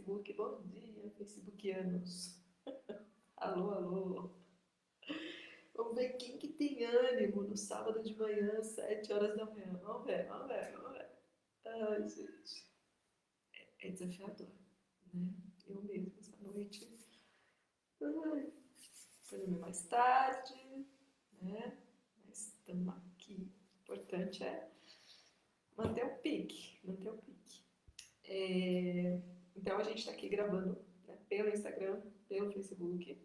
Facebook. Bom dia, Facebookianos. Alô, alô. Vamos ver quem que tem ânimo no sábado de manhã, 7 horas da manhã. Vamos ver, vamos ver, vamos ver. Ai, gente, é desafiador, né? Eu mesma, essa noite, ai, fui dormir mais tarde, né? Mas estamos aqui. O importante é manter o pique, manter o pique. Então a gente está aqui gravando, né, pelo Instagram, pelo Facebook.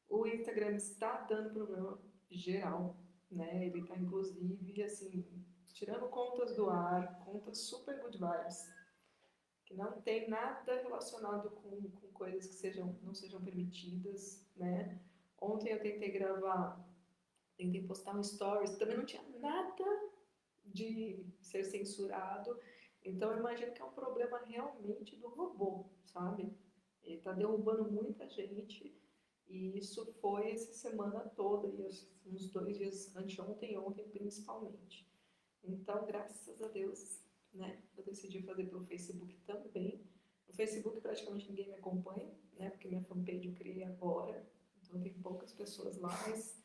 O Instagram está dando problema geral, né? Ele está inclusive assim, tirando contas do ar, contas super good vibes, que não tem nada relacionado com coisas que não sejam permitidas, né? Ontem eu tentei gravar, tentei postar um stories, também não tinha nada de ser censurado. Então eu imagino que é um problema realmente do robô, sabe? Ele está derrubando muita gente e isso foi essa semana toda, e uns 2 dias, anteontem e ontem principalmente. Então, graças a Deus, né, eu decidi fazer pelo Facebook também. No Facebook praticamente ninguém me acompanha, né, porque minha fanpage eu criei agora, então tem poucas pessoas lá, mas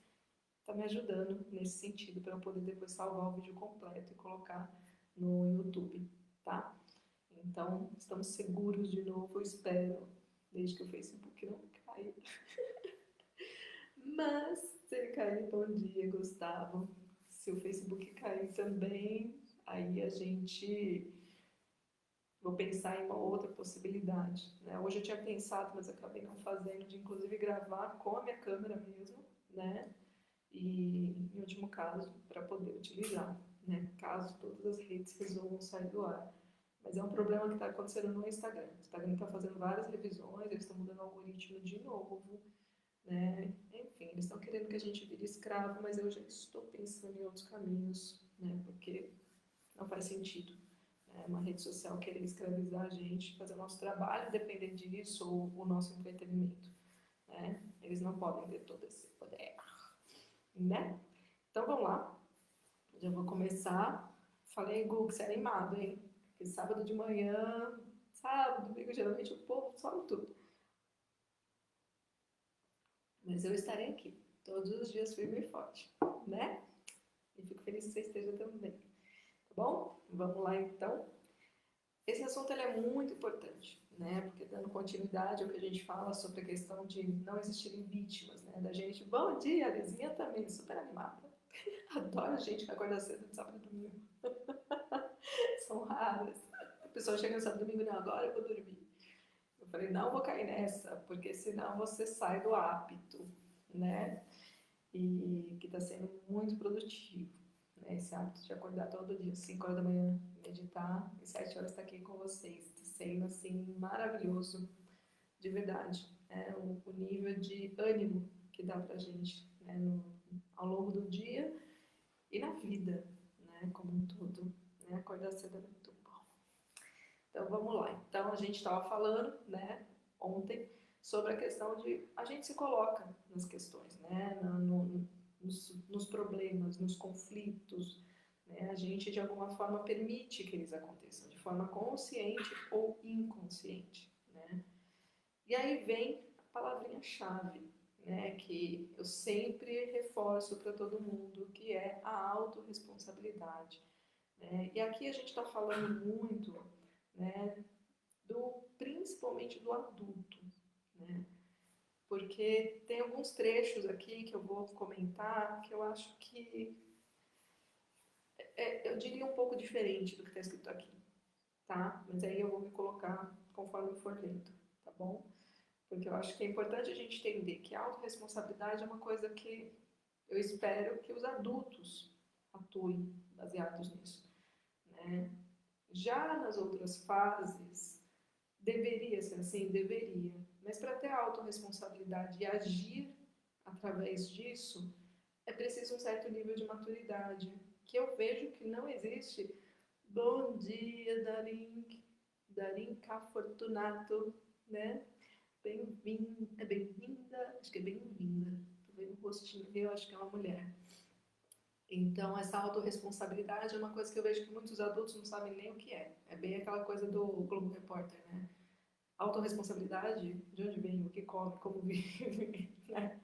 está me ajudando nesse sentido para eu poder depois salvar o vídeo completo e colocar no YouTube, tá? Então, estamos seguros de novo, eu espero, desde que o Facebook não caia. Mas, se ele cair, bom dia, Gustavo. Se o Facebook cair também, aí a gente. Vou pensar em uma outra possibilidade. Né? Hoje eu tinha pensado, mas acabei não fazendo, de inclusive gravar com a minha câmera mesmo, né? E, em último caso, para poder utilizar, né? Caso todas as redes resolvam sair do ar. Mas é um problema que está acontecendo no Instagram. O Instagram está fazendo várias revisões, eles estão mudando o algoritmo de novo, né? Enfim, eles estão querendo que a gente vire escravo, mas eu já estou pensando em outros caminhos, né? Porque não faz sentido, né? Uma rede social querer escravizar a gente, fazer o nosso trabalho depender disso ou o nosso entretenimento, né? Eles não podem ter todo esse poder, né? Então vamos lá, já vou começar. Falei, Google, que você é animado, hein? Porque sábado de manhã, sábado, domingo, geralmente o povo sobe tudo. Mas eu estarei aqui, todos os dias firme e forte, né? E fico feliz que você esteja também, tá bom? Vamos lá então. Esse assunto ele é muito importante, né? Porque dando continuidade ao que a gente fala sobre a questão de não existirem vítimas, né? Da gente, bom dia, a vizinha também, super animada. Adoro gente que acorda cedo de sábado e domingo. São raras. A pessoa chega no sábado e domingo, não, agora eu vou dormir. Eu falei, não vou cair nessa, porque senão você sai do hábito, né? E que está sendo muito produtivo, né? Esse hábito de acordar todo dia, 5 horas da manhã, meditar, e 7 horas estar aqui com vocês, está sendo assim maravilhoso, de verdade. É o nível de ânimo que dá pra gente, né? Ao longo do dia e na vida, né? Como um todo, né? Acordar cedo é muito bom. Então vamos lá. Então a gente estava falando, né? Ontem sobre a questão de a gente se coloca nas questões, né? Nos problemas, nos conflitos, né? A gente de alguma forma permite que eles aconteçam, de forma consciente ou inconsciente, né? E aí vem a palavrinha-chave, né? Que eu sempre reforço para todo mundo, que é a autorresponsabilidade, né? E aqui a gente está falando muito, né? Principalmente do adulto, né? Porque tem alguns trechos aqui que eu vou comentar que eu acho que eu diria um pouco diferente do que está escrito aqui, tá? Mas aí eu vou me colocar conforme for lendo, tá bom? Porque eu acho que é importante a gente entender que a autorresponsabilidade é uma coisa que eu espero que os adultos atuem baseados nisso, né? Já nas outras fases, deveria ser assim? Deveria. Mas para ter a autorresponsabilidade e agir através disso, é preciso um certo nível de maturidade, que eu vejo que não existe. Bom dia, Darinka Fortunato, né? Bem-vinda, bem-vinda, acho que é bem-vinda. Tô vendo o rostinho ali, eu acho que é uma mulher. Então, essa autorresponsabilidade é uma coisa que eu vejo que muitos adultos não sabem nem o que é. É bem aquela coisa do Globo Repórter, né? autorresponsabilidade, de onde vem, o que come, como vive, né?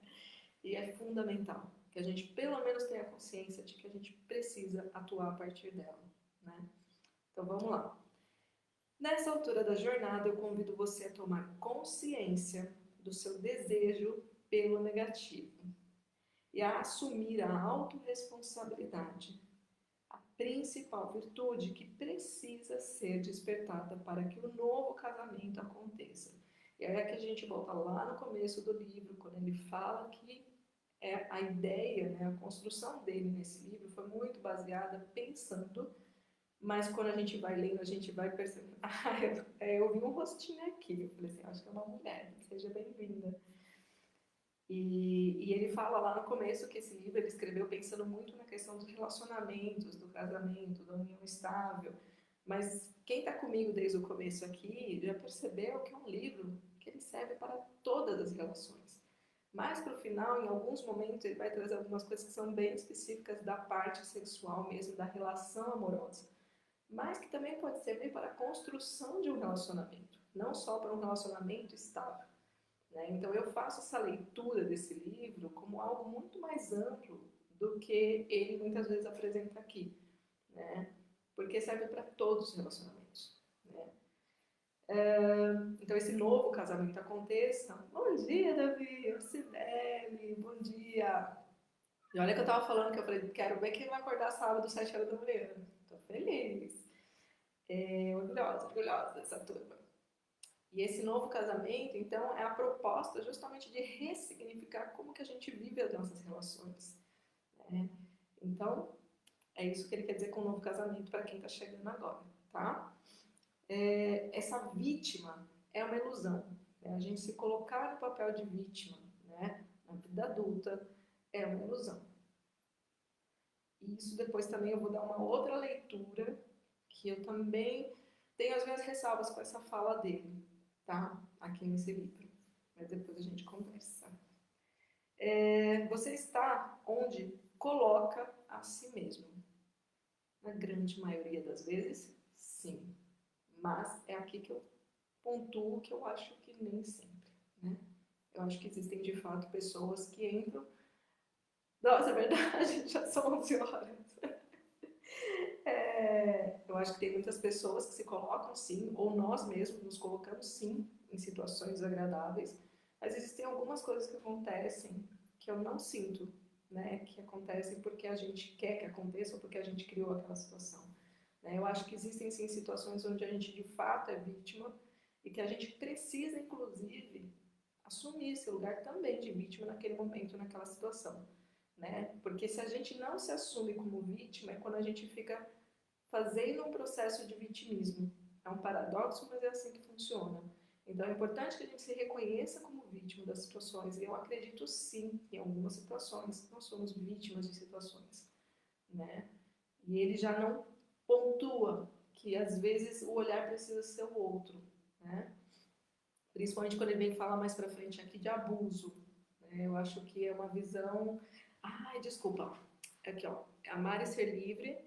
E é fundamental que a gente pelo menos tenha consciência de que a gente precisa atuar a partir dela, né? Então vamos lá. Nessa altura da jornada, eu convido você a tomar consciência do seu desejo pelo negativo e a assumir a autorresponsabilidade, a principal virtude que precisa ser despertada para que o novo casamento aconteça. E aí é que a gente volta lá no começo do livro, quando ele fala que a ideia, né, a construção dele nesse livro foi muito baseada pensando, mas quando a gente vai lendo, a gente vai percebendo, eu vi um rostinho aqui, eu falei assim, acho que é uma mulher, seja bem-vinda. E ele fala lá no começo que esse livro ele escreveu pensando muito na questão dos relacionamentos, do casamento, da união estável, mas quem está comigo desde o começo aqui já percebeu que é um livro que ele serve para todas as relações. Mas para o final, em alguns momentos, ele vai trazer algumas coisas que são bem específicas da parte sexual mesmo, da relação amorosa. Mas que também pode servir para a construção de um relacionamento, não só para um relacionamento estável. Né? Então eu faço essa leitura desse livro como algo muito mais amplo do que ele muitas vezes apresenta aqui. Né? Porque serve para todos os relacionamentos. Né? Então esse novo casamento aconteça. Bom dia, Davi, Cibele, bom dia. E olha que eu estava falando que eu falei, quero ver quem vai acordar sábado às 7 horas da manhã. Tô feliz. Orgulhosa dessa turma. E esse novo casamento, então, é a proposta justamente de ressignificar como que a gente vive as nossas relações. Né? Então, é isso que ele quer dizer com o novo casamento para quem está chegando agora, tá? Essa vítima é uma ilusão. Né? A gente se colocar no papel de vítima, né, na vida adulta, é uma ilusão. E isso depois também eu vou dar uma outra leitura, que eu também tenho as minhas ressalvas com essa fala dele, tá? Aqui nesse livro. Mas depois a gente conversa. Você está onde coloca a si mesmo. Na grande maioria das vezes, sim. Mas é aqui que eu pontuo que eu acho que nem sempre, né? Eu acho que existem, de fato, pessoas que entram... Nossa, é verdade, já são 11 horas. Eu acho que tem muitas pessoas que se colocam, sim, ou nós mesmos nos colocamos, sim, em situações desagradáveis, mas existem algumas coisas que acontecem que eu não sinto, né? Que acontecem porque a gente quer que aconteça ou porque a gente criou aquela situação. Né? Eu acho que existem, sim, situações onde a gente, de fato, é vítima e que a gente precisa, inclusive, assumir esse lugar também de vítima naquele momento, naquela situação. Né? Porque se a gente não se assume como vítima, é quando a gente fica fazendo um processo de vitimismo. É um paradoxo, mas é assim que funciona. Então é importante que a gente se reconheça como vítima das situações. E eu acredito sim, em algumas situações, nós somos vítimas de situações. Né? E ele já não pontua que às vezes o olhar precisa ser o outro. Né? Principalmente quando ele vem falar mais pra frente aqui de abuso. Né? Eu acho que é uma visão... Ai, desculpa. Aqui, ó. Amar e Ser Livre,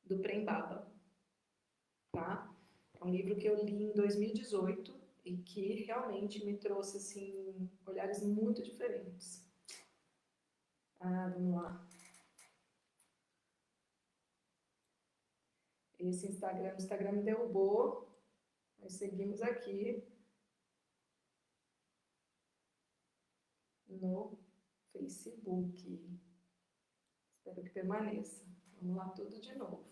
do Prem Baba, tá? É um livro que eu li em 2018 e que realmente me trouxe, assim, olhares muito diferentes. Vamos lá. Esse Instagram, o Instagram me derrubou, nós seguimos aqui no Facebook. Espero que permaneça. Vamos lá tudo de novo.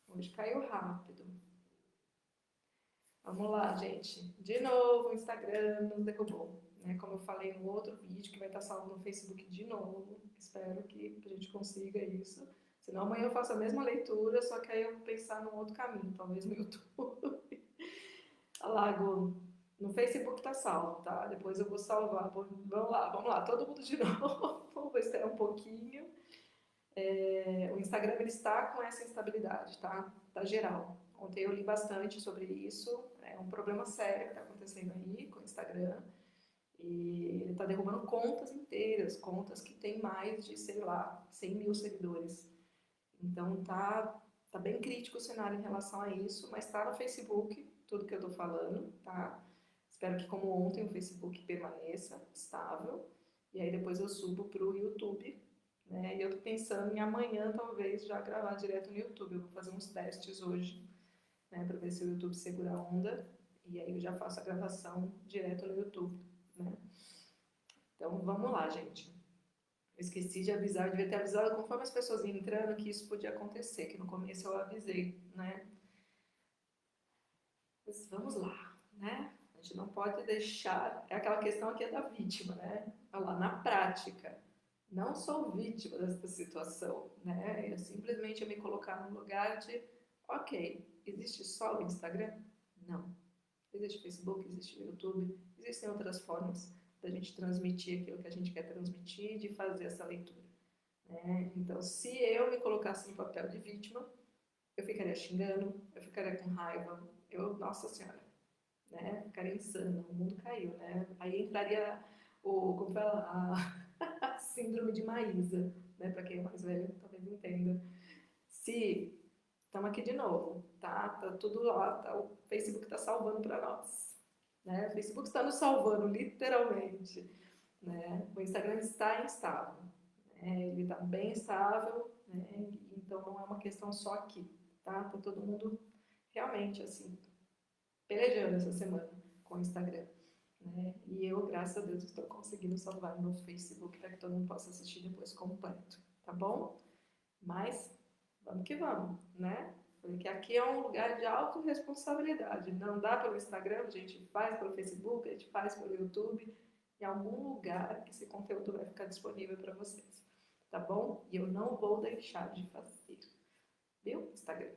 Hoje caiu rápido. Vamos lá, gente. De novo, o Instagram nos derrubou. Né? Como eu falei no outro vídeo, que vai estar salvo no Facebook de novo. Espero que a gente consiga isso. Senão amanhã eu faço a mesma leitura, só que aí eu vou pensar num outro caminho, talvez no YouTube. Alago, no Facebook tá salvo, tá? Depois eu vou salvar. Vamos lá, todo mundo de novo. Vou esperar um pouquinho. O Instagram ele está com essa instabilidade, tá? Tá geral. Ontem eu li bastante sobre isso. É um problema sério que está acontecendo aí com o Instagram. E ele está derrubando contas inteiras, contas que tem mais de, sei lá, 100 mil seguidores. Então tá bem crítico o cenário em relação a isso, mas está no Facebook. tudo que eu tô falando, tá? Espero que como ontem o Facebook permaneça estável. E aí depois eu subo pro YouTube, né? E eu tô pensando em amanhã talvez já gravar direto no YouTube. Eu vou fazer uns testes hoje, né? Pra ver se o YouTube segura a onda. E aí eu já faço a gravação direto no YouTube, né? Então vamos lá, gente. Eu esqueci de avisar, eu devia ter avisado conforme as pessoas iam entrando que isso podia acontecer, que no começo eu avisei, né? Mas vamos lá, né? A gente não pode deixar. É aquela questão aqui é da vítima, né? Olha lá, na prática, não sou vítima dessa situação, né? Eu simplesmente me colocar no lugar de, ok, existe só o Instagram? Não. Existe Facebook, existe o YouTube, existem outras formas da gente transmitir aquilo que a gente quer transmitir, de fazer essa leitura, né? Então, se eu me colocasse no papel de vítima, eu ficaria xingando, eu ficaria com raiva, nossa senhora, né? Ficaria insana, o mundo caiu, né? Aí entraria como fala, a síndrome de Maísa, né? Para quem é mais velho, talvez entenda. Se estamos aqui de novo, tá? Tá tudo lá, tá, o Facebook está salvando para nós, né? O Facebook está nos salvando, literalmente, né? O Instagram está instável, né? Ele está bem estável, né? Então não é uma questão só aqui, tá? Tá todo mundo realmente assim pelejando essa semana com o Instagram, né? E eu, graças a Deus, estou conseguindo salvar no Facebook para que todo mundo possa assistir depois completo, tá bom? Mas vamos que vamos, né? Porque aqui é um lugar de autorresponsabilidade. Não dá pelo Instagram, a gente faz pelo Facebook, a gente faz pelo YouTube. Em algum lugar esse conteúdo vai ficar disponível para vocês, tá bom? E eu não vou deixar de fazer, viu? Instagram.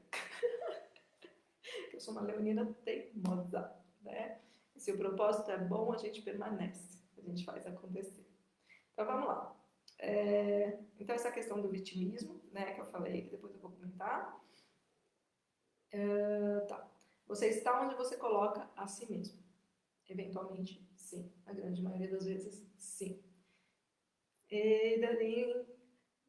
Eu sou uma leonina teimosa, né? E se o propósito é bom, a gente permanece, a gente faz acontecer. Então vamos lá. Então essa questão do vitimismo, né, que eu falei, que depois eu vou comentar. Tá. Você está onde você coloca a si mesmo. Eventualmente, sim. A grande maioria das vezes, sim. E Darim,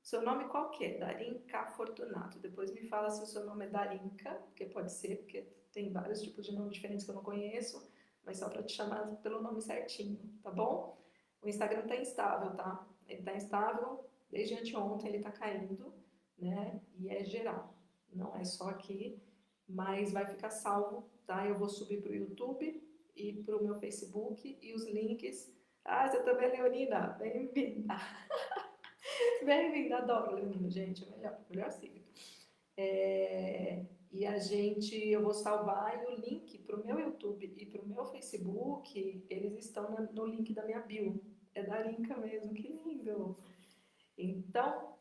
seu nome qual que é? Darinka Fortunato. Depois me fala se o seu nome é Darinka, porque pode ser, porque tem vários tipos de nomes diferentes que eu não conheço, mas só para te chamar pelo nome certinho, tá bom? O Instagram tá instável, tá? Ele tá instável, desde anteontem ele tá caindo, né? E é geral, não é só aqui, mas vai ficar salvo, tá? Eu vou subir pro YouTube e pro meu Facebook e os links. Ah, você também é leonina? Bem-vinda! Bem-vinda, adoro Leonino, gente, é melhor sigla. E eu vou salvar e o link para o meu YouTube e para o meu Facebook, eles estão no link da minha bio. É da Arinca mesmo, que lindo! Então,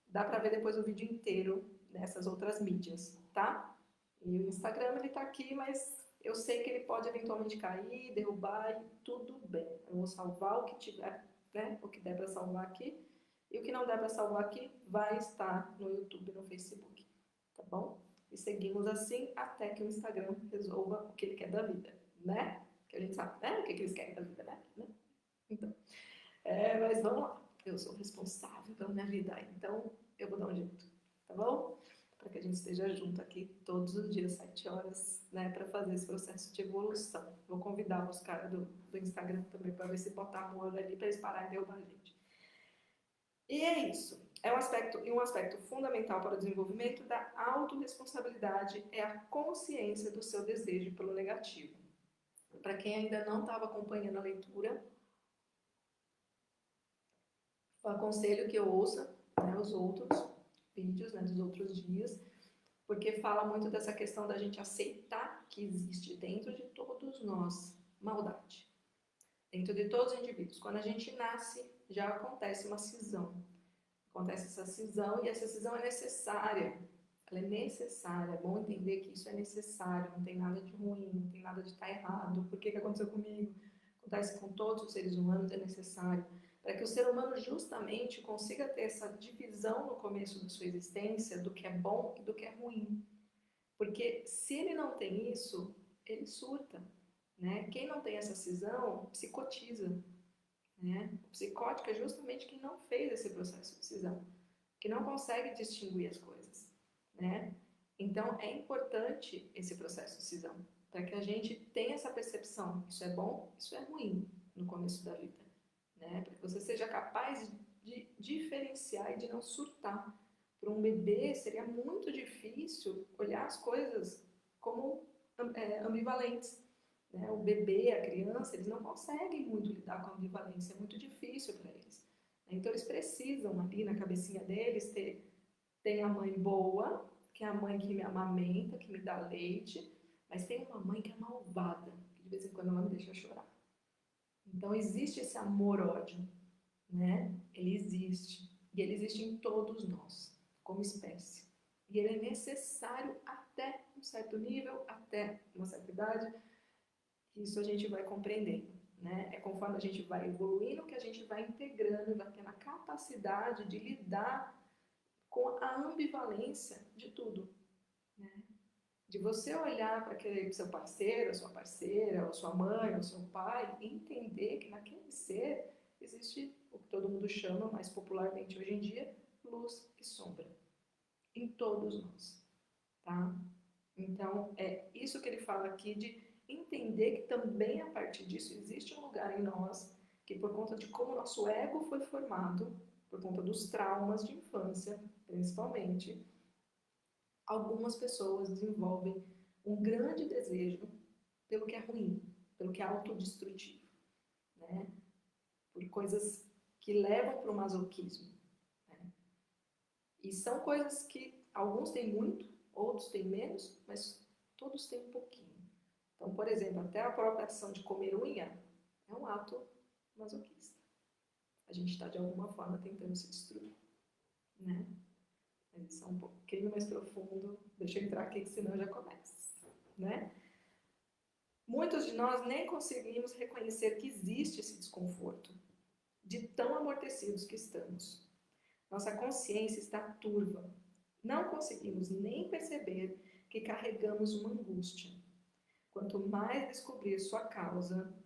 dá para ver depois o vídeo inteiro nessas outras mídias, tá? E o Instagram, ele tá aqui, mas eu sei que ele pode eventualmente cair, derrubar e tudo bem. Eu vou salvar o que tiver, né? O que der para salvar aqui. E o que não der para salvar aqui vai estar no YouTube e no Facebook, tá bom? E seguimos assim até que o Instagram resolva o que ele quer da vida, né? Que a gente sabe, né? O que eles querem da vida, né? Então, mas vamos lá. Eu sou responsável pela minha vida, então eu vou dar um jeito, tá bom? Para que a gente esteja junto aqui todos os dias, 7 horas, né? Para fazer esse processo de evolução. Vou convidar os caras do Instagram também para ver se botar a mão ali para eles pararem de derrubar a gente. E é isso. Um aspecto fundamental para o desenvolvimento da autorresponsabilidade é a consciência do seu desejo pelo negativo. Para quem ainda não estava acompanhando a leitura, eu aconselho que eu ouça, né, os outros vídeos, né, dos outros dias, porque fala muito dessa questão da gente aceitar que existe dentro de todos nós maldade. Dentro de todos os indivíduos. Quando a gente nasce, já acontece uma cisão. Acontece essa cisão e essa cisão é necessária. Ela é necessária. É bom entender que isso é necessário. Não tem nada de ruim, não tem nada de estar errado. Por que aconteceu comigo? Acontece com todos os seres humanos, é necessário. Para que o ser humano justamente consiga ter essa divisão no começo da sua existência do que é bom e do que é ruim. Porque se ele não tem isso, ele surta. Né? Quem não tem essa cisão, psicotiza. Né? O psicótico é justamente quem não fez esse processo de cisão, que não consegue distinguir as coisas. Né? Então, é importante esse processo de cisão, para que a gente tenha essa percepção, isso é bom, isso é ruim no começo da vida, né? Para que você seja capaz de diferenciar e de não surtar. Para um bebê seria muito difícil olhar as coisas como ambivalentes, né? O bebê, a criança, eles não conseguem muito lidar com a ambivalência, é muito difícil para eles. Então eles precisam ali na cabecinha deles tem a mãe boa, que é a mãe que me amamenta, que me dá leite, mas tem uma mãe que é malvada, que de vez em quando ela me deixa chorar. Então existe esse amor-ódio, né? Ele existe. E ele existe em todos nós, como espécie. E ele é necessário até um certo nível, até uma certa idade. Isso a gente vai compreendendo, né? É conforme a gente vai evoluindo que a gente vai integrando e vai tendo a capacidade de lidar com a ambivalência de tudo, né? De você olhar para aquele seu parceiro, a sua parceira, ou sua mãe, ou seu pai, e entender que naquele ser existe o que todo mundo chama, mais popularmente hoje em dia, luz e sombra. Em todos nós, tá? Então, é isso que ele fala aqui de entender que também a partir disso existe um lugar em nós que por conta de como o nosso ego foi formado, por conta dos traumas de infância, principalmente, algumas pessoas desenvolvem um grande desejo pelo que é ruim, pelo que é autodestrutivo, né? Por coisas que levam para o masoquismo, né? E são coisas que alguns têm muito, outros têm menos, mas todos têm um pouquinho. Então, por exemplo, até a própria ação de comer unha é um ato masoquista. A gente está, de alguma forma, tentando se destruir, né? Mas isso é um pouquinho mais profundo. Deixa eu entrar aqui, senão já começa, né? Muitos de nós nem conseguimos reconhecer que existe esse desconforto, de tão amortecidos que estamos. Nossa consciência está turva. Não conseguimos nem perceber que carregamos uma angústia. Quanto mais descobrir sua causa,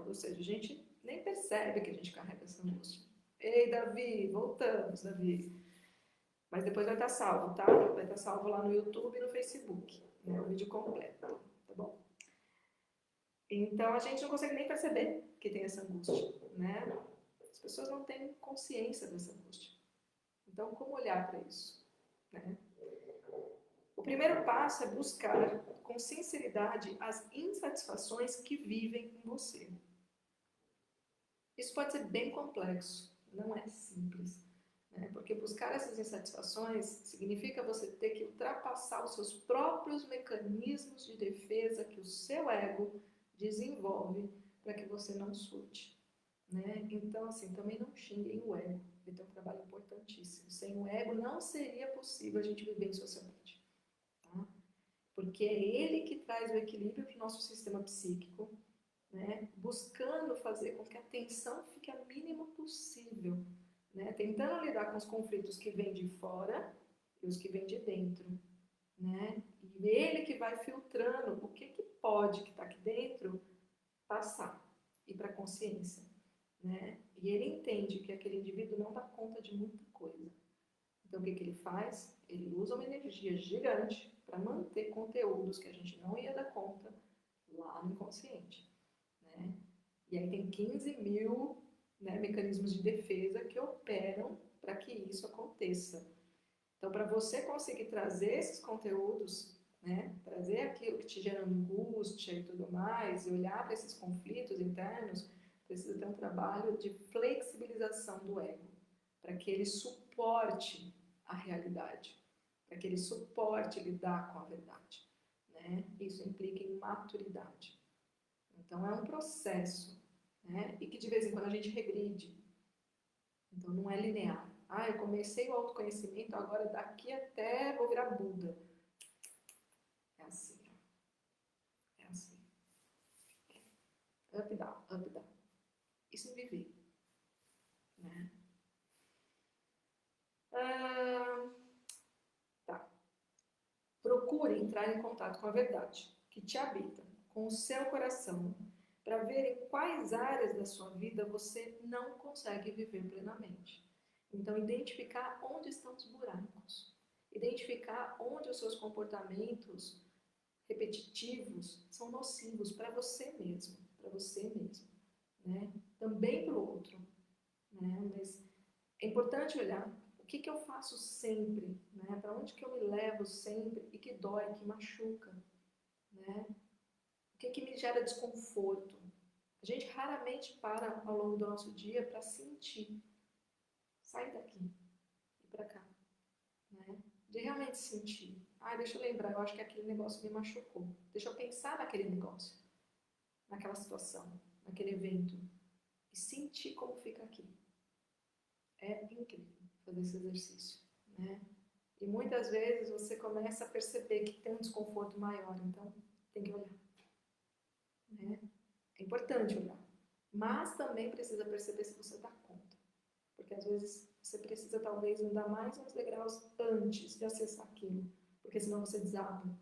ou seja, a gente nem percebe que a gente carrega essa angústia. Ei, Davi, voltamos, Davi. Mas depois vai estar salvo, tá? Vai estar salvo lá no YouTube e no Facebook, né? O vídeo completo, tá bom? Então a gente não consegue nem perceber que tem essa angústia, né? As pessoas não têm consciência dessa angústia. Então, como olhar para isso, né? O primeiro passo é buscar com sinceridade as insatisfações que vivem em você. Isso pode ser bem complexo, não é simples, né? Porque buscar essas insatisfações significa você ter que ultrapassar os seus próprios mecanismos de defesa que o seu ego desenvolve para que você não surte, né? Então, assim, também não xinguem o ego, ele tem um trabalho importantíssimo. Sem o ego não seria possível a gente viver em sociedade, tá? Porque é ele que traz o equilíbrio para o nosso sistema psíquico, né? Buscando fazer com que a tensão fique a mínima possível, né? Tentando lidar com os conflitos que vêm de fora e os que vêm de dentro, né? E ele que vai filtrando o que pode, que está aqui dentro, passar e para a consciência, né? E ele entende que aquele indivíduo não dá conta de muita coisa. Então, o que ele faz? Ele usa uma energia gigante para manter conteúdos que a gente não ia dar conta lá no inconsciente, né? E aí tem 15 mil, né, mecanismos de defesa que operam para que isso aconteça. Então, para você conseguir trazer esses conteúdos, né, trazer aquilo que te gera angústia e tudo mais, e olhar para esses conflitos internos, precisa ter um trabalho de flexibilização do ego, para que ele suporte a realidade, para que ele suporte lidar com a verdade, né? Isso implica em maturidade. Então, é um processo, né? E que de vez em quando a gente regride. Então, não é linear. Ah, eu comecei o autoconhecimento, agora daqui até vou virar Buda. É assim, ó. É assim. Up, down, up, down. Isso é viver, né? Tá. Procure entrar em contato com a verdade que te habita, com o seu coração, para ver em quais áreas da sua vida você não consegue viver plenamente. Então, identificar onde estão os buracos. Identificar onde os seus comportamentos repetitivos são nocivos para você mesmo, né? Também para o outro, né? Mas é importante olhar o que eu faço sempre, né? Para onde que eu me levo sempre e que dói, que machuca, né? O que me gera desconforto? A gente raramente para ao longo do nosso dia para sentir, sair daqui e para cá, né? De realmente sentir. Deixa eu lembrar, eu acho que aquele negócio me machucou. Deixa eu pensar naquele negócio, naquela situação, naquele evento e sentir como fica aqui. É incrível fazer esse exercício, né? E muitas vezes você começa a perceber que tem um desconforto maior, então tem que olhar, né? É importante olhar, mas também precisa perceber se você dá conta, porque às vezes você precisa talvez andar mais uns degraus antes de acessar aquilo, porque senão você desaba.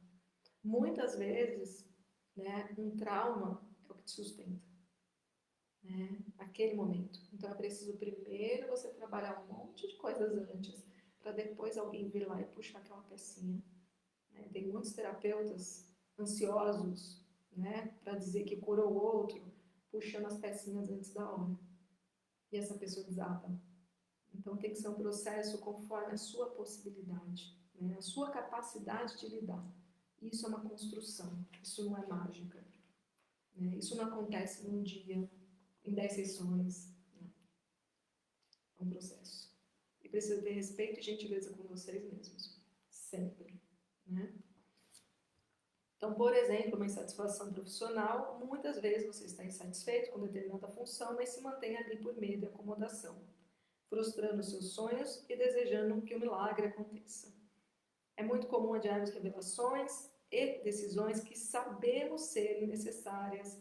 Muitas vezes, né, um trauma é o que te sustenta, né, aquele momento. Então é preciso primeiro você trabalhar um monte de coisas antes, para depois alguém vir lá e puxar aquela pecinha. Né? Tem muitos terapeutas ansiosos, né, para dizer que curou o outro, puxando as pecinhas antes da hora. E essa pessoa desaba. Então tem que ser um processo conforme a sua possibilidade, né, a sua capacidade de lidar. Isso é uma construção, isso não é mágica. Né? Isso não acontece num dia, em 10 sessões. Né? É um processo. E precisa ter respeito e gentileza com vocês mesmos. Sempre. Né? Então, por exemplo, uma insatisfação profissional, muitas vezes você está insatisfeito com determinada função, mas se mantém ali por medo e acomodação, frustrando seus sonhos e desejando que o milagre aconteça. É muito comum adiarmos revelações e decisões que sabemos serem necessárias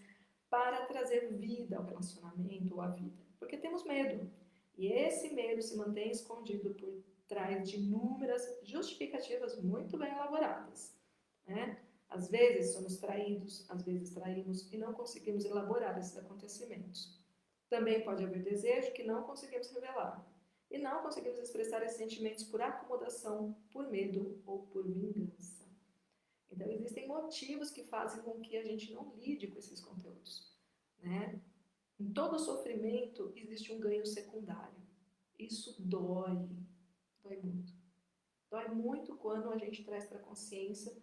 para trazer vida ao relacionamento ou à vida, porque temos medo. E esse medo se mantém escondido por trás de inúmeras justificativas muito bem elaboradas, né? Às vezes somos traídos, às vezes traímos e não conseguimos elaborar esses acontecimentos. Também pode haver desejo que não conseguimos revelar e não conseguimos expressar esses sentimentos por acomodação, por medo ou por vingança. Então, existem motivos que fazem com que a gente não lide com esses conteúdos, né? Em todo sofrimento existe um ganho secundário. Isso dói, dói muito. Dói muito quando a gente traz para a consciência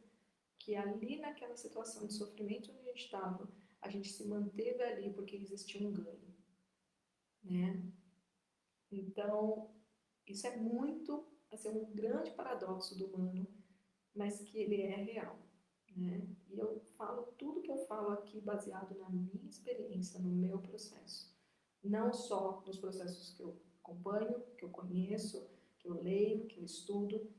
que ali naquela situação de sofrimento onde a gente estava, a gente se manteve ali porque existia um ganho, né? Então, isso é muito, assim, um grande paradoxo do humano, mas que ele é real, né? E eu falo tudo que eu falo aqui baseado na minha experiência, no meu processo. Não só nos processos que eu acompanho, que eu conheço, que eu leio, que eu estudo,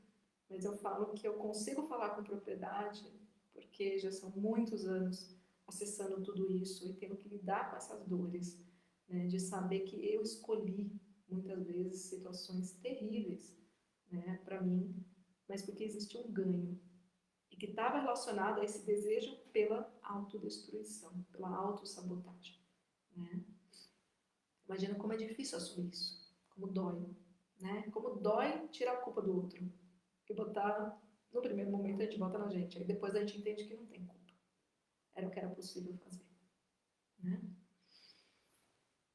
mas eu falo que eu consigo falar com propriedade porque já são muitos anos acessando tudo isso e tendo que lidar com essas dores, né, de saber que eu escolhi muitas vezes situações terríveis, né, para mim, mas porque existia um ganho e que estava relacionado a esse desejo pela autodestruição, pela autossabotagem, né? Imagina como é difícil assumir isso, como dói, né? Como dói tirar a culpa do outro e botar, no primeiro momento a gente bota na gente, aí depois a gente entende que não tem culpa. Era o que era possível fazer, né?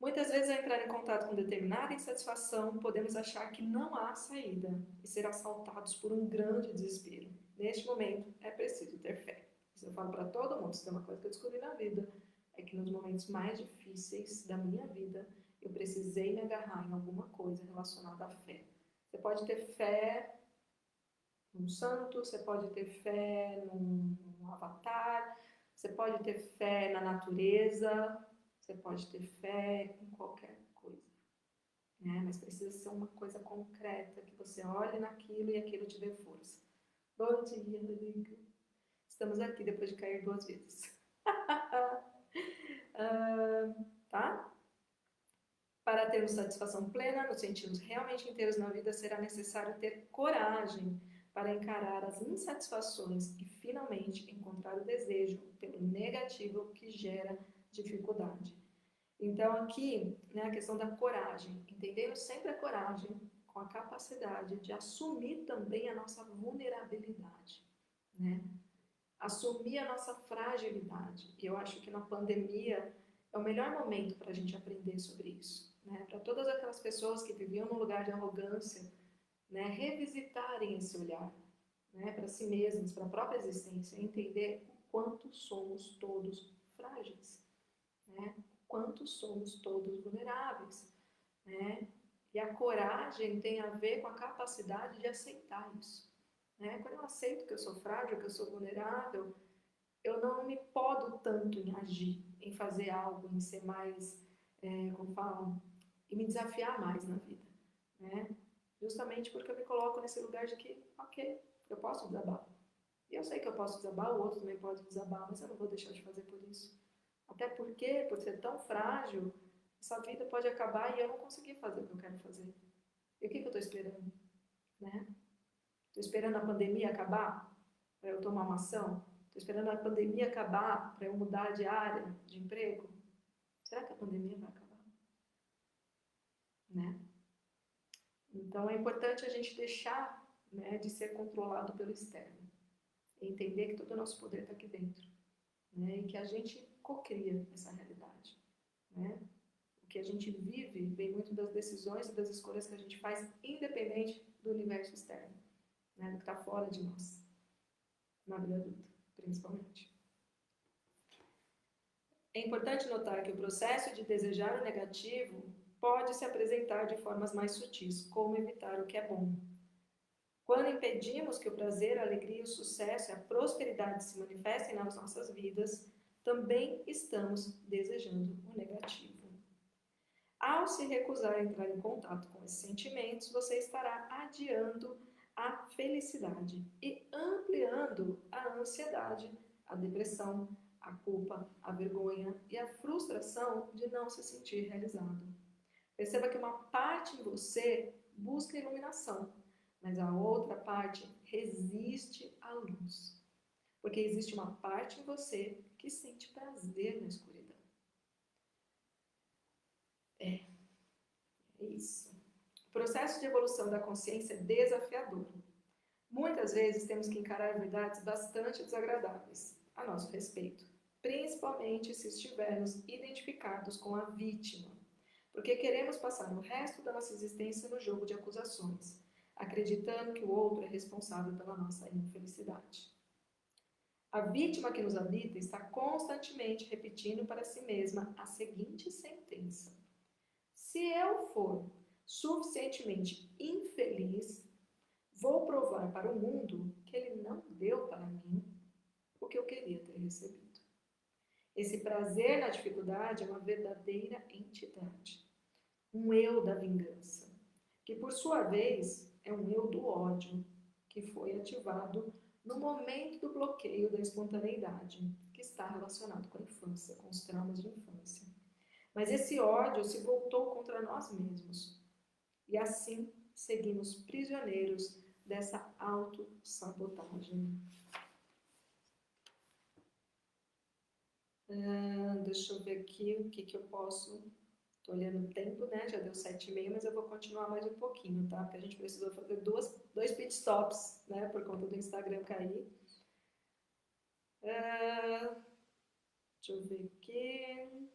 Muitas vezes, ao entrar em contato com determinada insatisfação, podemos achar que não há saída e ser assaltados por um grande desespero. Neste momento, é preciso ter fé. Isso eu falo para todo mundo, isso é uma coisa que eu descobri na vida, é que nos momentos mais difíceis da minha vida, eu precisei me agarrar em alguma coisa relacionada à fé. Você pode ter fé num santo, você pode ter fé num avatar, você pode ter fé na natureza, você pode ter fé em qualquer coisa, né? Mas precisa ser uma coisa concreta, que você olhe naquilo e aquilo te dê força. Bom dia, Rodrigo. Estamos aqui depois de cair 2 vezes. Tá? Para termos satisfação plena, nos sentirmos realmente inteiros na vida, será necessário ter coragem para encarar as insatisfações e, finalmente, encontrar o desejo pelo negativo que gera dificuldade. Então, aqui, né, a questão da coragem, entendendo sempre a coragem com a capacidade de assumir também a nossa vulnerabilidade, né? assumir a nossa fragilidade. E eu acho que na pandemia é o melhor momento para a gente aprender sobre isso. Né? Para todas aquelas pessoas que viviam num lugar de arrogância, né, revisitarem esse olhar, né, para si mesmas, para a própria existência, entender o quanto somos todos frágeis, né, o quanto somos todos vulneráveis. Né? E a coragem tem a ver com a capacidade de aceitar isso. Né? Quando eu aceito que eu sou frágil, que eu sou vulnerável, eu não me podo tanto em agir, em fazer algo, em ser mais, como falam, e me desafiar mais na vida. Né? Justamente porque eu me coloco nesse lugar de que, ok, eu posso desabar. E eu sei que eu posso desabar, o outro também pode desabar, mas eu não vou deixar de fazer por isso. Até porque, por ser tão frágil, essa vida pode acabar e eu não conseguir fazer o que eu quero fazer. E o que eu estou esperando? Né? Estou esperando a pandemia acabar para eu tomar uma ação? Estou esperando a pandemia acabar para eu mudar de área de emprego? Será que a pandemia vai acabar? Né? Então é importante a gente deixar, né, de ser controlado pelo externo. E entender que todo o nosso poder está aqui dentro. Né? E que a gente cocria essa realidade. Né? O que a gente vive vem muito das decisões e das escolhas que a gente faz, independente do universo externo, né? Do que está fora de nós, na vida adulta, principalmente. É importante notar que o processo de desejar o negativo pode se apresentar de formas mais sutis, como evitar o que é bom. Quando impedimos que o prazer, a alegria, o sucesso e a prosperidade se manifestem nas nossas vidas, também estamos desejando o negativo. Ao se recusar a entrar em contato com esses sentimentos, você estará adiando a felicidade e ampliando a ansiedade, a depressão, a culpa, a vergonha e a frustração de não se sentir realizado. Perceba que uma parte em você busca iluminação, mas a outra parte resiste à luz. Porque existe uma parte em você que sente prazer na escuridão. É isso. O processo de evolução da consciência é desafiador. Muitas vezes temos que encarar verdades bastante desagradáveis a nosso respeito, principalmente se estivermos identificados com a vítima, porque queremos passar o resto da nossa existência no jogo de acusações, acreditando que o outro é responsável pela nossa infelicidade. A vítima que nos habita está constantemente repetindo para si mesma a seguinte sentença: se eu for suficientemente infeliz, vou provar para o mundo que ele não deu para mim o que eu queria ter recebido. Esse prazer na dificuldade é uma verdadeira entidade, um eu da vingança, que por sua vez é um eu do ódio, que foi ativado no momento do bloqueio da espontaneidade, que está relacionado com a infância, com os traumas de infância. Mas esse ódio se voltou contra nós mesmos. E assim seguimos prisioneiros dessa autossabotagem. Deixa eu ver aqui o que eu posso. Estou olhando o tempo, né? Já deu 7h30, mas eu vou continuar mais um pouquinho, tá? Porque a gente precisou fazer dois pit stops, né? Por conta do Instagram cair. Deixa eu ver aqui.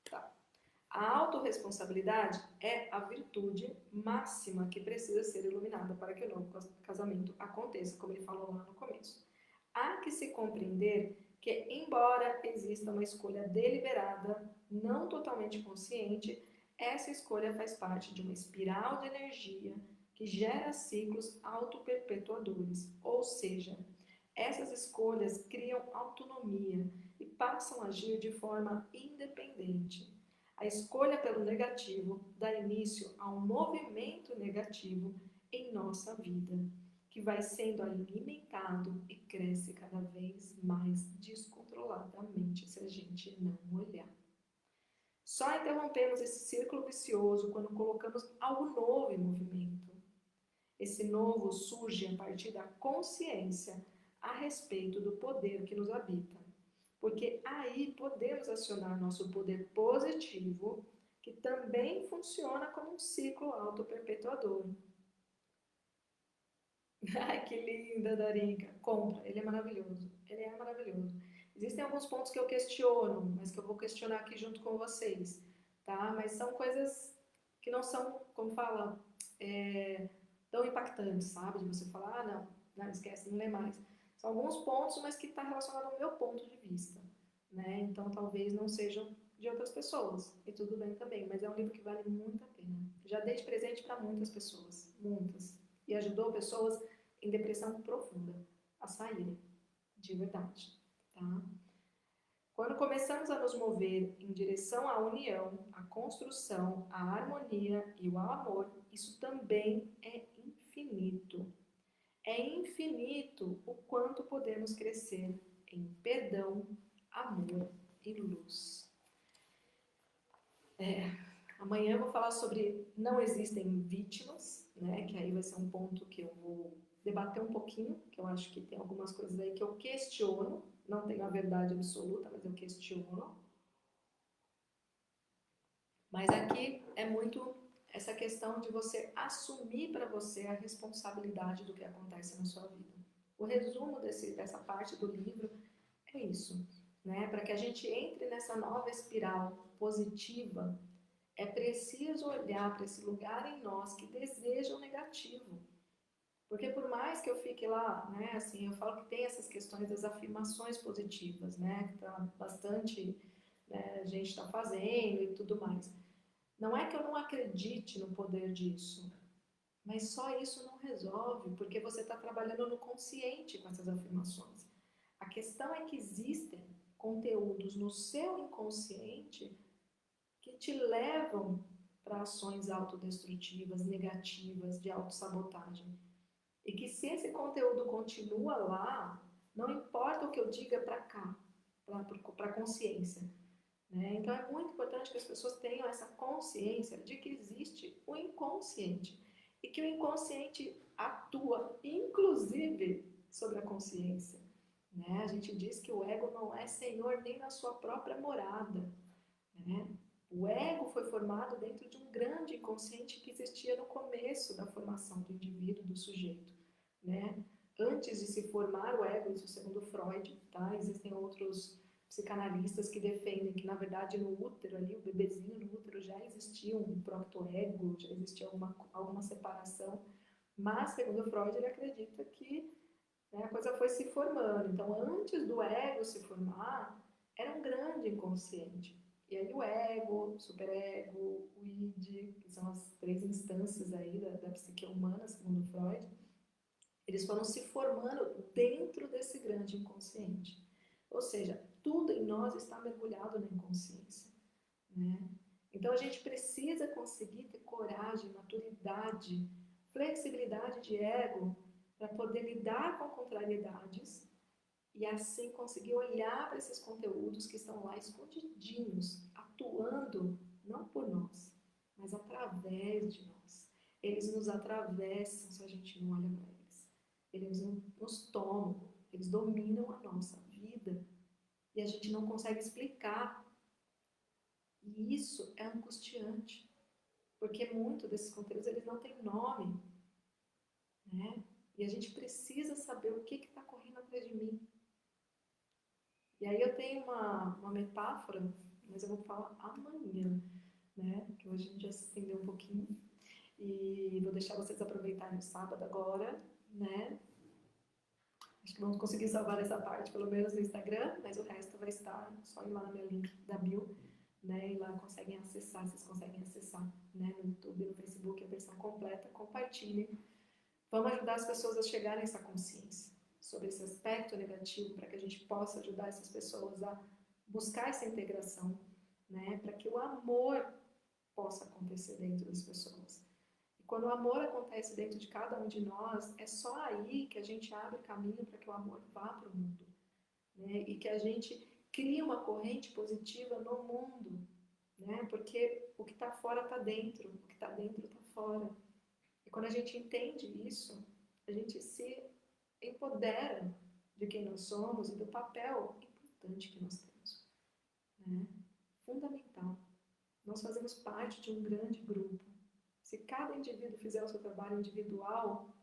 Tá. A autorresponsabilidade é a virtude máxima que precisa ser iluminada para que o novo casamento aconteça, como ele falou lá no começo. Há que se compreender que, embora exista uma escolha deliberada, não totalmente consciente, essa escolha faz parte de uma espiral de energia que gera ciclos autoperpetuadores, ou seja, essas escolhas criam autonomia e passam a agir de forma independente. A escolha pelo negativo dá início a um movimento negativo em nossa vida, que vai sendo alimentado e cresce cada vez mais descontroladamente se a gente não olhar. Só interrompemos esse círculo vicioso quando colocamos algo novo em movimento. Esse novo surge a partir da consciência a respeito do poder que nos habita, porque aí podemos acionar nosso poder positivo que também funciona como um ciclo autoperpetuador. Ai, que linda, Darinka. Compra, ele é maravilhoso. Ele é maravilhoso. Existem alguns pontos que eu questiono, mas que eu vou questionar aqui junto com vocês, tá? Mas são coisas que não são, como fala, tão impactantes, sabe? De você falar, não, esquece, não lê mais. São alguns pontos, mas que está relacionado ao meu ponto de vista, né? Então, talvez não sejam de outras pessoas, e tudo bem também, mas é um livro que vale muito a pena. Já dei de presente para muitas pessoas, muitas, e ajudou pessoas em depressão profunda a saírem, de verdade, tá? Quando começamos a nos mover em direção à união, à construção, à harmonia e ao amor, isso também é infinito. É infinito o quanto podemos crescer em perdão, amor e luz. Amanhã eu vou falar sobre não existem vítimas, né? Que aí vai ser um ponto que eu vou debater um pouquinho, que eu acho que tem algumas coisas aí que eu questiono, não tenho a verdade absoluta, mas eu questiono. Mas aqui é muito essa questão de você assumir para você a responsabilidade do que acontece na sua vida. O resumo dessa parte do livro é isso, né? Para que a gente entre nessa nova espiral positiva, é preciso olhar para esse lugar em nós que deseja o negativo. Porque por mais que eu fique lá, né, assim, eu falo que tem essas questões das afirmações positivas, né, que tá bastante, né, a gente está fazendo e tudo mais. Não é que eu não acredite no poder disso, mas só isso não resolve, porque você está trabalhando no consciente com essas afirmações. A questão é que existem conteúdos no seu inconsciente que te levam para ações autodestrutivas, negativas, de autossabotagem. E que se esse conteúdo continua lá, não importa o que eu diga para cá, para a consciência. Né? Então é muito importante que as pessoas tenham essa consciência de que existe o inconsciente. E que o inconsciente atua, inclusive, sobre a consciência. Né? A gente diz que o ego não é senhor nem na sua própria morada. Né? O ego foi formado dentro de um grande inconsciente que existia no começo da formação do indivíduo, do sujeito. Né? Antes de se formar o ego, isso segundo Freud, tá? Existem outros psicanalistas que defendem que, na verdade, no útero ali, o bebezinho no útero já existia um proto-ego, já existia alguma separação, mas, segundo Freud, ele acredita que, né, a coisa foi se formando. Então, antes do ego se formar, era um grande inconsciente. E aí o ego, o superego, o id, que são as três instâncias aí da psique humana, segundo Freud, eles foram se formando dentro desse grande inconsciente. Ou seja, tudo em nós está mergulhado na inconsciência. Né? Então a gente precisa conseguir ter coragem, maturidade, flexibilidade de ego para poder lidar com contrariedades e assim conseguir olhar para esses conteúdos que estão lá escondidinhos, atuando não por nós, mas através de nós. Eles nos atravessam se a gente não olha para eles. Eles nos tomam, eles dominam a nossa vida e a gente não consegue explicar. E isso é angustiante, porque muito desses conteúdos eles não têm nome, né? E a gente precisa saber o que está correndo atrás de mim. E aí eu tenho uma metáfora, mas eu vou falar amanhã, né? Que hoje a gente já se estendeu um pouquinho. E vou deixar vocês aproveitarem o sábado agora, né? Acho que vamos conseguir salvar essa parte, pelo menos no Instagram, mas o resto vai estar só ir lá no meu link da bio, né? E lá conseguem acessar, vocês conseguem acessar, né? No YouTube, no Facebook, a versão completa. Compartilhem. Vamos ajudar as pessoas a chegarem a essa consciência sobre esse aspecto negativo, para que a gente possa ajudar essas pessoas a buscar essa integração, né? Para que o amor possa acontecer dentro das pessoas. E quando o amor acontece dentro de cada um de nós, é só aí que a gente abre caminho para que o amor vá para o mundo, né? E que a gente cria uma corrente positiva no mundo, né? Porque o que está fora está dentro, o que está dentro está fora. E quando a gente entende isso, a gente se empodera de quem nós somos e do papel importante que nós temos, né? Fundamental. Nós fazemos parte de um grande grupo. Se cada indivíduo fizer o seu trabalho individual,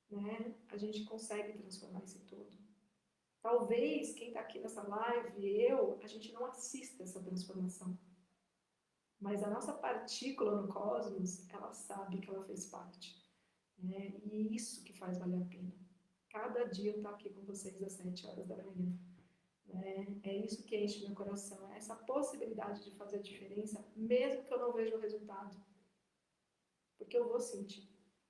né, a gente consegue transformar esse todo. Talvez quem está aqui nessa live, a gente não assista essa transformação. Mas a nossa partícula no cosmos, ela sabe que ela fez parte. Né? E é isso que faz valer a pena. Cada dia eu estou aqui com vocês às 7 horas da manhã. Né? É isso que enche meu coração, é essa possibilidade de fazer a diferença, mesmo que eu não veja o resultado. Porque eu vou sentir,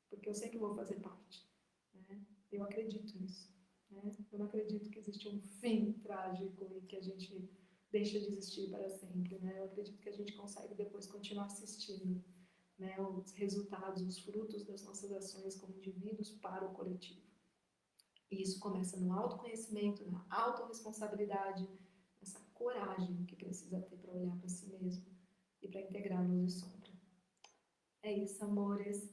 porque eu sei que vou fazer parte. Né? Eu acredito nisso. Né? Eu não acredito que existe um fim trágico e que a gente deixa de existir para sempre. Né? Eu acredito que a gente consegue depois continuar assistindo, né, os resultados, os frutos das nossas ações como indivíduos para o coletivo. E isso começa no autoconhecimento, na autorresponsabilidade, nessa coragem que precisa ter para olhar para si mesmo e para integrar luz e sombra. É isso, amores.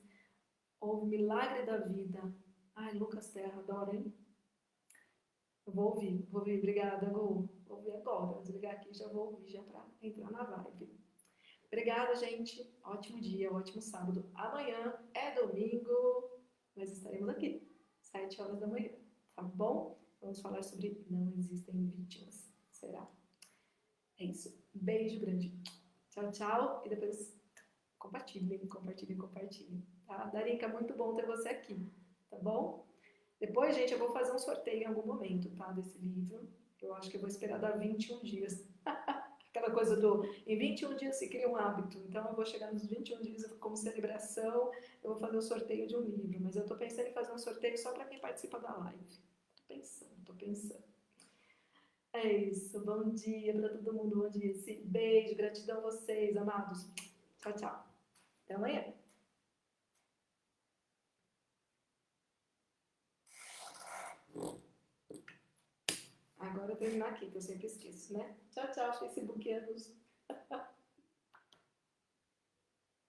Houve milagre da vida. Ai, Lucas Terra, adoro, hein? Eu vou ouvir. Obrigada, Gu. Vou ouvir agora. Vou desligar aqui, já vou ouvir, já para entrar na vibe. Obrigada, gente. Ótimo dia, ótimo sábado. Amanhã é domingo, mas estaremos aqui, 7 horas da manhã, tá bom? Vamos falar sobre não existem vítimas. Será? É isso. Beijo grande. Tchau, tchau. E depois compartilhem, tá? Darica, muito bom ter você aqui, tá bom? Depois, gente, eu vou fazer um sorteio em algum momento, tá? Desse livro. Eu acho que eu vou esperar dar 21 dias. Aquela coisa do, em 21 dias se cria um hábito, então eu vou chegar nos 21 dias como celebração, eu vou fazer o sorteio de um livro, mas eu tô pensando em fazer um sorteio só para quem participa da live. Tô pensando. É isso, bom dia para todo mundo, bom dia, beijo, gratidão a vocês, amados. Tchau, tchau. Até amanhã. Agora eu terminar aqui, que eu sempre esqueço, né? Tchau, tchau, Facebookianos.